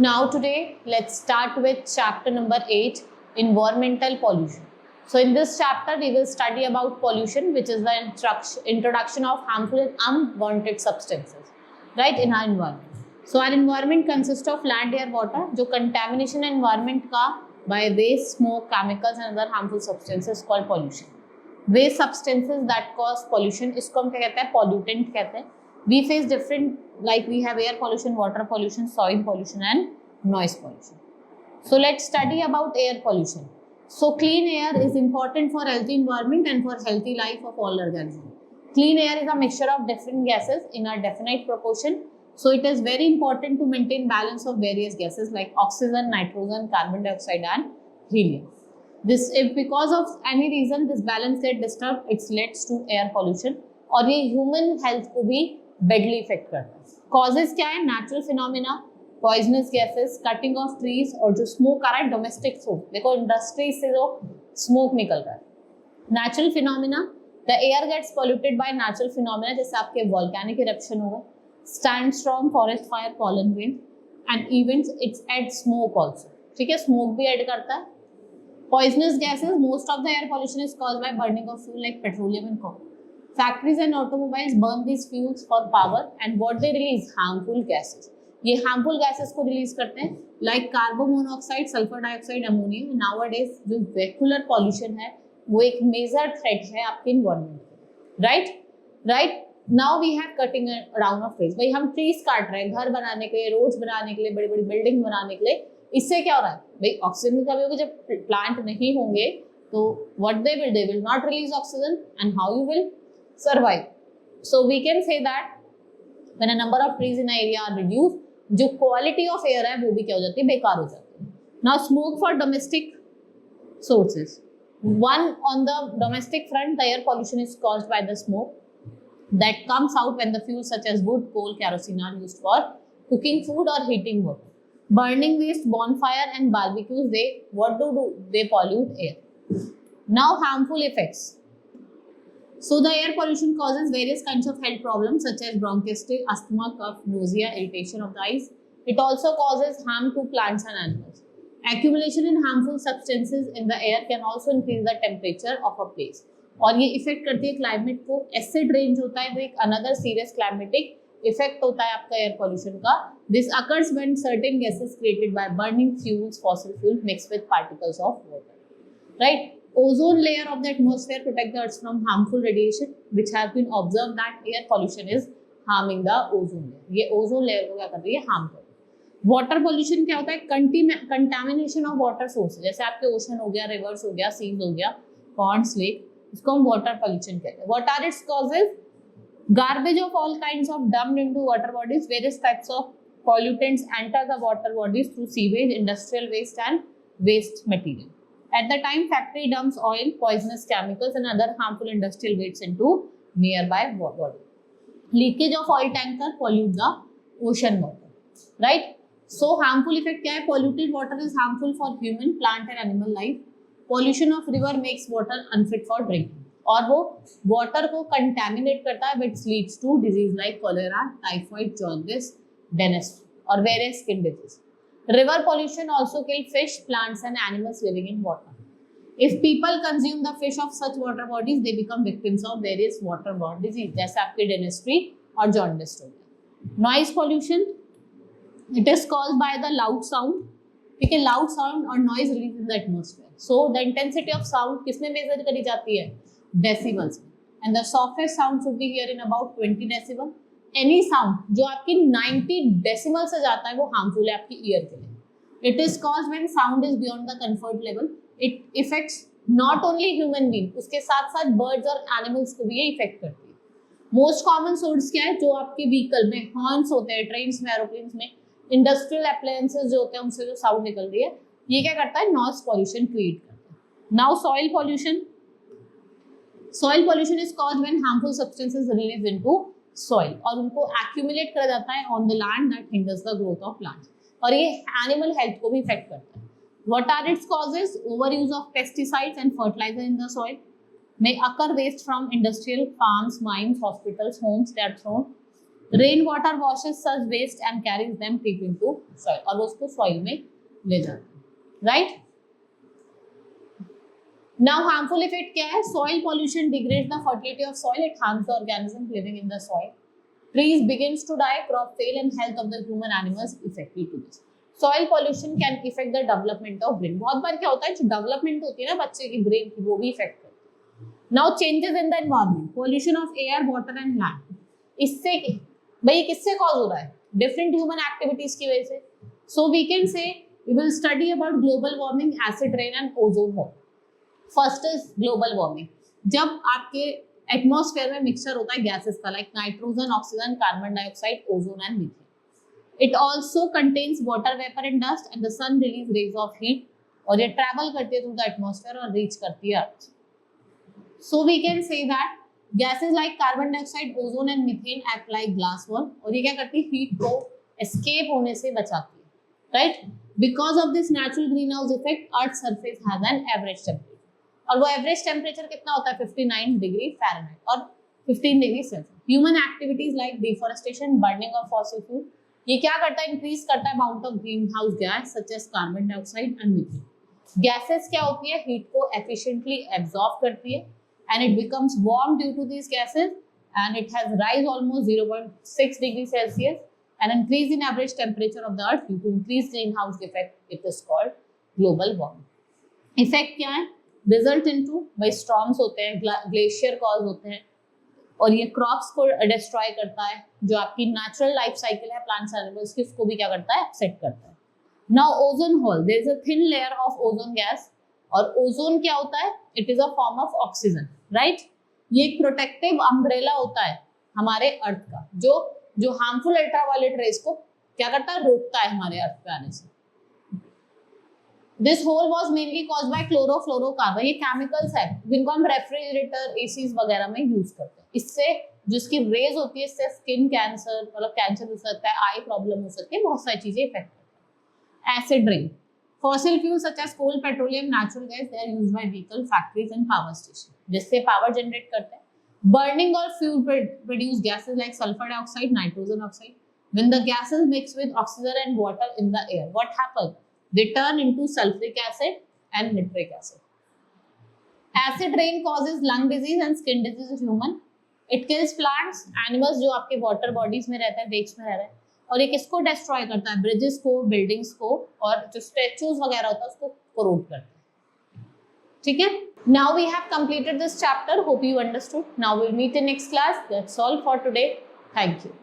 Now today let's start with chapter number 8, environmental pollution. So in this chapter we will study about pollution, which is the introduction of harmful and unwanted substances, right, in our environment. So our environment consists of land, air, water. जो contamination environment का by waste, smoke, chemicals and other harmful substances called pollution. Waste substances that cause pollution, इसको हम क्या कहते हैं, pollutant कहते हैं. We face different, like we have air pollution, water pollution, soil pollution and noise pollution. So let's study about air pollution. So clean air is important for healthy environment and for healthy life of all organisms. Clean air is a mixture of different gases in a definite proportion. So it is very important to maintain balance of various gases like oxygen, nitrogen, carbon dioxide and helium. This, if because of any reason this balance get disturbed, it leads to air pollution और ये human health को भी bedly effect करता है. Causes क्या है? Natural phenomena, poisonous gases, cutting of trees और जो स्मोक आ रहा है डोमेस्टिक स्मोक. देखो इंडस्ट्री से जो स्मोक निकल रहा है. Natural phenomena, the air gets polluted by natural phenomena, जैसे आपके वोल्केनिक इरप्शन होगा, sandstorm, forest fire, pollen wind and events. It's add smoke also. ठीक है, स्मोक भी ऐड करता है. Poisonous gases, most of the air pollution is caused by burning of fuel like petroleum and coal. Factories and automobiles burn these fuels for power and what they release, harmful gases. ये harmful gases को release करते हैं like carbon monoxide, sulfur dioxide, ammonia. Nowadays जो vehicular pollution है वो एक major threat है आपके environment के. Right? Now we have cutting down of trees. भाई हम trees काट रहे हैं घर बनाने के लिए, roads बनाने के लिए, बड़ी बड़ी building बनाने के लिए. इससे क्या हो रहा है भाई? ऑक्सीजन की कमी होगी. जब प्लांट नहीं होंगे तो what they will not release oxygen and how you will survive. So we can say that when a number of trees in an area are reduced, जो quality of air है वो भी क्या हो जाती है, बेकार हो जाती है. Now smoke for domestic sources. One, on the domestic front, the air pollution is caused by the smoke that comes out when the fuels such as wood, coal, kerosene are used for cooking food or heating water. Burning waste, bonfire and barbecues, they pollute air. Now harmful effects. So the air pollution causes various kinds of health problems such as bronchitis, asthma, cough, nausea, irritation of the eyes. It also causes harm to plants and animals. Accumulation in harmful substances in the air can also increase the temperature of a place. और ये effect करती है climate को. Acid range होता है, वो एक another serious climatic effect होता है आपका एयर पोल्यूशन का. This occurs when certain gases created by burning fuels, fossil fuel mix with particles of water. Right? Ozone layer of the atmosphere protect the earth from harmful radiation, which has been observed that air pollution is harming the ozone layer. ये ozone layer को क्या कर रही है? Harm कर रही है. Water pollution क्या होता है? कंटामिनेशन ऑफ वाटर सोर्स, जैसे आपके ओशन हो गया, रिवर्स हो गया, सीज हो गया, पॉन्ड्स, लेक, इसको हम वाटर पोल्यूशन कहते हैं. What are its causes? Garbage of all kinds of dumped into water bodies. Various types of pollutants enter the water bodies through sewage, industrial waste and waste material. At the time, factory dumps oil, poisonous chemicals and other harmful industrial wastes into nearby body. Leakage of oil tanker pollute the ocean water. Right? So harmful effect क्या है? Polluted water is harmful for human, plant and animal life. Pollution of river makes water unfit for drinking. और वो water को contaminate करता है, which leads to disease like cholera, typhoid, jaundice, dentistry और various skin disease. River pollution also kills fish, plants and animals living in water. If people consume the fish of such water bodies, they become victims of various waterborne disease, जैसे आपके dentistry और jaundice हो गया. Noise pollution, it is caused by the loud sound. ठीक है, loud sound और noise released in the atmosphere. So the intensity of sound किसमें measure करी जाती है? Decibels. And the softest sound should be here in about 20 decibel. Any sound जो आपकी 90 decimal से जाता है वो हार्मफुल है आपकी ईयर के लिए. It is caused when sound is beyond the comfort level. It effects not only human being, उसके साथ साथ बर्ड्स और एनिमल्स को भी ये इफेक्ट करती है. मोस्ट कॉमन सोर्स क्या है? जो आपके व्हीकल में हॉर्न्स होते हैं, ट्रेन्स में, एरोप्लेन्स में, इंडस्ट्रियल एप्लायंसेस जो होते हैं उनसे जो साउंड निकल रही है, ये क्या करता है? नॉइज पॉल्यूशन क्रिएट करता है. Now soil pollution. Soil pollution is caused when harmful substances release into soil और उनको एक्यूमुलेट करा जाता है on the land that hinders the growth of plants और ये एनिमल हेल्थ को भी इफेक्ट करता है. What are its causes? Over use of pesticides and fertiliser in the soil. may occur waste from industrial farms, mines, hospitals, homes. They are thrown. Rain water washes such waste and carries them deep into soil, और वो उसको soil में ले जाते हैं, right? Now harmful effect क्या है? Soil pollution degrades the fertility of soil. It harms the organisms living in the soil. Trees begins to die, crop fail, and health of the human animals affected to this. Soil pollution can affect the development of brain. बहुत बार क्या होता है, जो development होती है ना बच्चे की brain की, वो भी affect करती है. Now changes in the environment, pollution of air, water and land. इससे भाई किससे cause हो रहा है? Different human activities की वजह से. So we can say we will study about global warming, acid rain and ozone hole. First is global warming. जब आपके एटमॉस्फेयर में मिक्सचर होता है गैसेस का, like nitrogen, oxygen, carbon dioxide, ozone and methane. It also contains water vapor and dust, and the sun release rays of heat, और ये travel करती है थ्रू द एटमॉस्फेयर और रीच करती है अर्थ. So we can say that gases like carbon dioxide, ozone and methane act like glass wall, और ये क्या करती है, हीट को escape होने से बचाती है, right? Because of this natural greenhouse effect, Earth's surface has an average temperature, और वो एवरेज टेम्परेचर कितना होता है 59 डिग्री फ़ारेनहाइट और 15 degree Celsius. Human activities like deforestation, burning of fossil fuel, ये क्या करता है, इंक्रीज करता है amount of green house gas such as carbon dioxide and methane. Gases क्या होती है, हीट को एफिशिएंटली एब्जॉर्ब करती है and it becomes warm due to this gases and it has rise almost 0.6 degree Celsius and increase in average temperature of the earth due to increase green house effect. It is called global warming. Effect क्या है, result into भाई storms होते हैं, glacier cause होते हैं, और ये crops को डिस्ट्रॉय करता है. जो आपकी नेचुरल लाइफ साइकिल है प्लांट्स एनिमल्स की, उसको भी क्या करता है, अपसेट करता है. Now ozone hole, there is a thin layer of ozone gas, और ओजोन क्या होता है, it is a form of oxygen, right? ये एक प्रोटेक्टिव अम्ब्रेला होता है हमारे अर्थ का, जो हार्मफुल अल्ट्रावायलेट रेज को क्या करता है, रोकता है हमारे अर्थ पे आने से. This hole was mainly caused by chlorofluorocarbon. ये केमिकल्स है जिनको हम रेफ्रिजरेटर, एसीज वगैरह में यूज करते हैं. इससे जिसकी रेज होती है, इससे स्किन कैंसर, मतलब कैंसर हो सकता है, आई प्रॉब्लम हो सकती है, बहुत सारी चीजें इफेक्ट करती है. Acid rain, fossil fuel such as coal, petroleum, natural gas, they are used by vehicle, factories and power station, जिससे पावर जनरेट करते हैं. बर्निंग और fuel produce gases like sulphur dioxide, nitrogen oxide. When the gases mix with oxygen and water in the air, what happens? They turn into sulfuric acid and nitric acid. Acid rain causes lung disease and skin disease in human. It kills plants, animals जो आपके water bodies में रहते हैं, lakes में रह रहे हैं, और ये किसको destroy करता है, bridges को, buildings को, और जो statues वगैरह होता है उसको corrode करता है. ठीक है? Now we have completed this chapter. Hope you understood. Now we'll meet in next class. That's all for today. Thank you.